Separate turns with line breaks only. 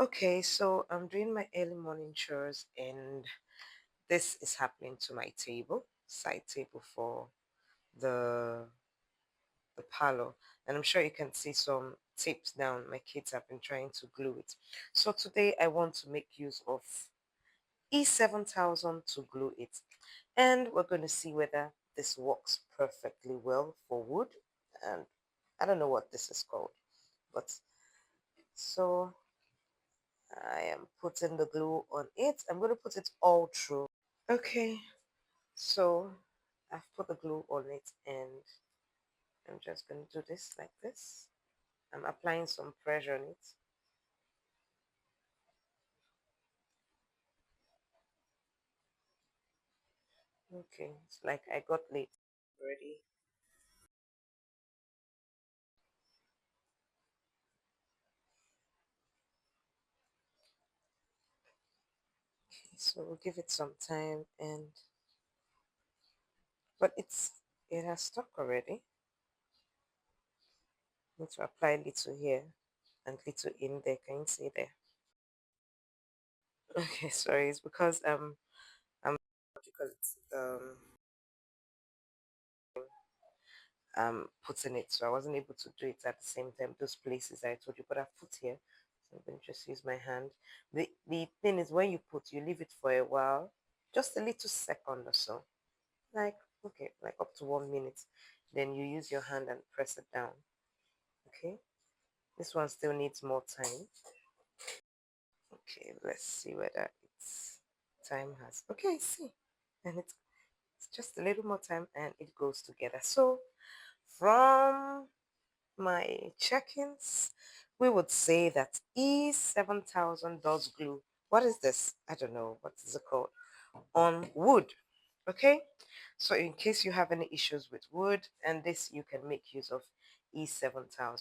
Okay, so I'm doing my early morning chores and this is happening to my table, side table for the the parlor, and I'm sure you can see some tapes down. My kids have been trying to glue it. So today I want to make use of E7000 to glue it, and we're going to see whether this works perfectly well for wood. And I don't know what this is called, but so I am putting the glue on it. I'm going to put it all through. Okay, so I've put the glue on it and I'm just going to do this like this. I'm applying some pressure on it. Okay, it's like I got late already. Okay, so we'll give it some time and but it has stuck already. Need to apply little here and little in there. Can you see there? Okay, sorry, it's because I'm because it's putting it, so I wasn't able to do it at the same time. Those places I told you, but I've put here, so I'm going to just use my hand. The thing is, when you put, you leave it for a while, just a little second or so, like okay, like up to 1 minute. Then you use your hand and press it down. Okay, this one still needs more time. Okay, let's see whether it's time has. Okay, I see, and it's just a little more time, and it goes together. So from my check-ins, we would say that E7000 does glue. What is this? I don't know. What is it called? On wood. Okay? So in case you have any issues with wood and this, you can make use of E7000.